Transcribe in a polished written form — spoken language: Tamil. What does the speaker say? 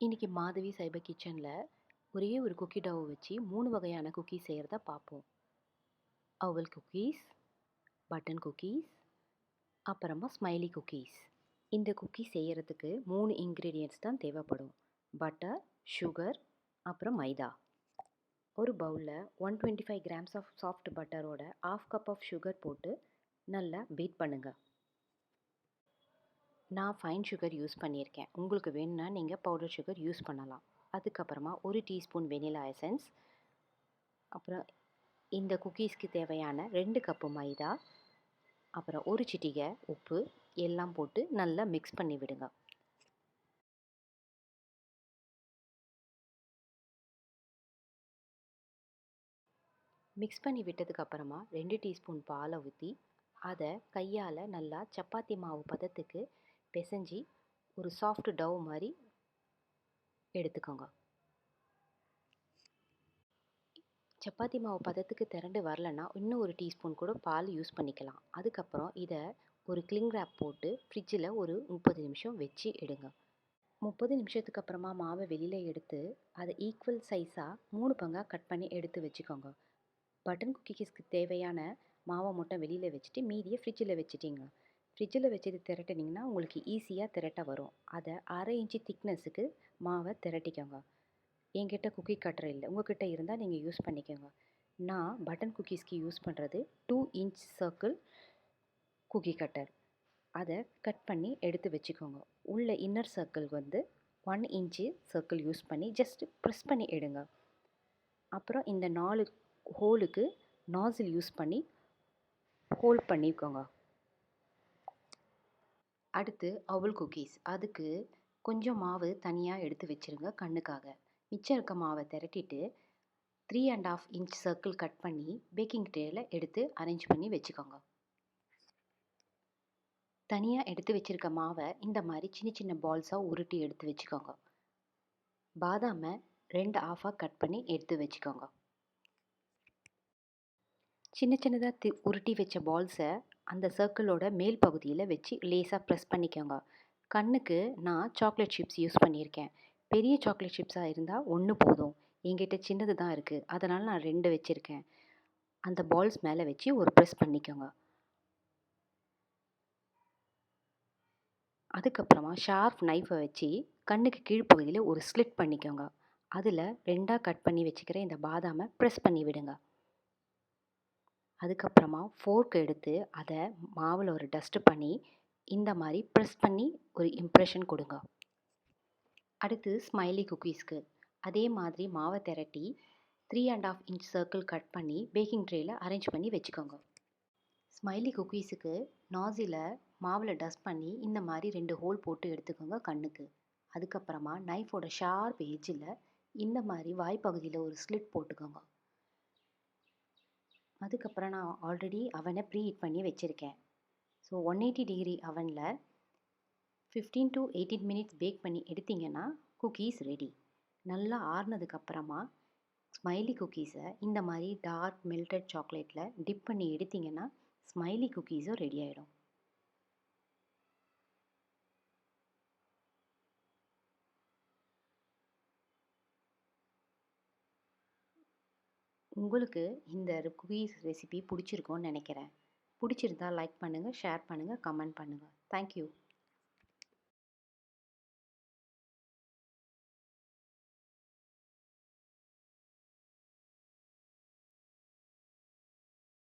இன்னைக்கு மாதவி சைபர் கிச்சனில் ஒரே ஒரு குக்கி டவ் வச்சு 3 வகையான குக்கீஸ் செய்கிறத பார்ப்போம். அவல் குக்கீஸ், பட்டன் குக்கீஸ், அப்புறமா ஸ்மைலி குக்கீஸ். இந்த குக்கீ செய்கிறதுக்கு 3 இன்க்ரீடியன்ட்ஸ் தான் தேவைப்படும். பட்டர், சுகர், அப்புறம் மைதா. ஒரு பவுலில் 125 கிராம்ஸ் ஆஃப் சாஃப்ட் பட்டரோட 1/2 கப் ஆஃப் சுகர் போட்டு நல்லா பீட் பண்ணுங்கள். நான் ஃபைன் சுகர் யூஸ் பண்ணியிருக்கேன். உங்களுக்கு வேணும்னா நீங்கள் பவுடர் சுகர் யூஸ் பண்ணலாம். அதுக்கப்புறமா 1 டீஸ்பூன் வெனிலா எசன்ஸ், அப்புறம் இந்த குக்கீஸ்க்கு தேவையான 2 கப்பு மைதா, அப்புறம் 1 சிட்டிகை உப்பு எல்லாம் போட்டு நல்லா மிக்ஸ் பண்ணி விடுங்க. மிக்ஸ் பண்ணி விட்டதுக்கப்புறமா 2 டீஸ்பூன் பாலை ஊற்றி அதை கையால் நல்லா சப்பாத்தி மாவு பதத்துக்கு பிசைஞ்சு ஒரு சாஃப்ட் டவ் மாதிரி எடுத்துக்கோங்க. சப்பாத்தி மாவு பதத்துக்கு திரண்டு வரலன்னா இன்னும் 1 டீஸ்பூன் கூட பால் யூஸ் பண்ணிக்கலாம். அதுக்கப்புறம் இதை ஒரு கிளிங் ரேப் போட்டு ஃப்ரிட்ஜில் ஒரு 30 நிமிஷம் வச்சு எடுங்க. 30 நிமிஷத்துக்கு அப்புறமா மாவை வெளியில் எடுத்து அதை ஈக்குவல் சைஸாக 3 பங்காக கட் பண்ணி எடுத்து வச்சுக்கோங்க. பட்டன் குக்கீஸ்க்கு தேவையான மாவை மட்டும் வெளியில் வச்சுட்டு மீதியை ஃப்ரிட்ஜில் வச்சுட்டிங்க. ஃப்ரிட்ஜில் வச்சது திரட்டினீங்கன்னா உங்களுக்கு ஈஸியாக திரட்ட வரும். அதை 1/2 இன்ச்சு திக்னஸுக்கு மாவை திரட்டிக்கோங்க. என்கிட்ட குக்கி கட்டர் இல்லை, உங்கள்கிட்ட இருந்தால் நீங்கள் யூஸ் பண்ணிக்கோங்க. நான் பட்டன் குக்கீஸ்க்கு யூஸ் பண்ணுறது 2 இன்ச் சர்க்கிள் குக்கி கட்டர். அதை கட் பண்ணி எடுத்து வச்சுக்கோங்க. உள்ள inner circle 1 inch circle use பண்ணி ஜஸ்ட் ப்ரெஸ் பண்ணி எடுங்க. அப்புறம் இந்த 4 ஹோலுக்கு நாசில் யூஸ் பண்ணி ஹோல்ட் பண்ணிக்கோங்க. அடுத்து அவல் குக்கீஸ். அதுக்கு கொஞ்சம் மாவு தனியாக எடுத்து வச்சுருங்க கண்ணுக்காக. மிச்சம் இருக்க மாவை திரட்டிட்டு 3.5 இன்ச் சர்க்கிள் கட் பண்ணி பேக்கிங் ட்ரேயில் எடுத்து அரேஞ்ச் பண்ணி வச்சுக்கோங்க. தனியாக எடுத்து வச்சுருக்க மாவை இந்த மாதிரி சின்ன சின்ன பால்ஸாக உருட்டி எடுத்து வச்சுக்கோங்க. பாதாமை 2 ஆஃபாக கட் பண்ணி எடுத்து வச்சுக்கோங்க. சின்ன சின்னதாக உருட்டி வச்ச பால்ஸை அந்த சர்க்கிளோட மேல் பகுதியில் வச்சு லேசாக ப்ரெஸ் பண்ணிக்கோங்க. கண்ணுக்கு நான் சாக்லேட் சிப்ஸ் யூஸ் பண்ணியிருக்கேன். பெரிய சாக்லேட் சிப்ஸாக இருந்தால் 1 போதும். என்கிட்ட சின்னது தான் இருக்குது, அதனால் நான் 2 வச்சுருக்கேன். அந்த பால்ஸ் மேலே வச்சு ஒரு ப்ரெஸ் பண்ணிக்கோங்க. அதுக்கப்புறமா ஷார்ப் நைஃபை வச்சு கண்ணுக்கு கீழ்ப்பகுதியில் ஒரு ஸ்லிட் பண்ணிக்கோங்க. அதில் 2ஆக கட் பண்ணி வச்சுக்கிற இந்த பாதாமை ப்ரெஸ் பண்ணி விடுங்க. அதுக்கப்புறமா ஃபோர்க் எடுத்து அதை மாவில் ஒரு டஸ்ட்டு பண்ணி இந்த மாதிரி ப்ரெஸ் பண்ணி ஒரு இம்ப்ரெஷன் கொடுங்க. அடுத்து ஸ்மைலி குக்கீஸ்க்கு அதே மாதிரி மாவை திரட்டி 3.5 இன்ச் சர்க்கிள் கட் பண்ணி பேக்கிங் ட்ரேயில் அரேஞ்ச் பண்ணி வச்சுக்கோங்க. ஸ்மைலி குக்கீஸுக்கு நாசில் மாவில் டஸ்ட் பண்ணி இந்த மாதிரி 2 ஹோல் போட்டு எடுத்துக்கோங்க கண்ணுக்கு. அதுக்கப்புறமா நைஃபோட ஷார்ப் எட்ஜில் இந்த மாதிரி வாய்ப்பகுதியில் ஒரு ஸ்லிட் போட்டுக்கோங்க. அதுக்கப்புறம் நான் ஆல்ரெடி அவனை ப்ரீ ஹீட் பண்ணி வச்சுருக்கேன். ஸோ 180 டிகிரி அவனில் 15 to 18 மினிட்ஸ் பேக் பண்ணி எடுத்திங்கன்னா குக்கீஸ் ரெடி. நல்லா ஆறுனதுக்கப்புறமா ஸ்மைலி குக்கீஸை இந்த மாதிரி டார்க் மெல்டட் சாக்லேட்டில் டிப் பண்ணி எடுத்திங்கன்னா ஸ்மைலி குக்கீஸும் ரெடி ஆகிடும். உங்களுக்கு இந்த குக்கீஸ் ரெசிபி பிடிச்சிருக்கோன்னு நினைக்கிறேன். பிடிச்சிருந்தா லைக் பண்ணுங்கள், ஷேர் பண்ணுங்கள், கமெண்ட் பண்ணுங்கள். தேங்க்யூ.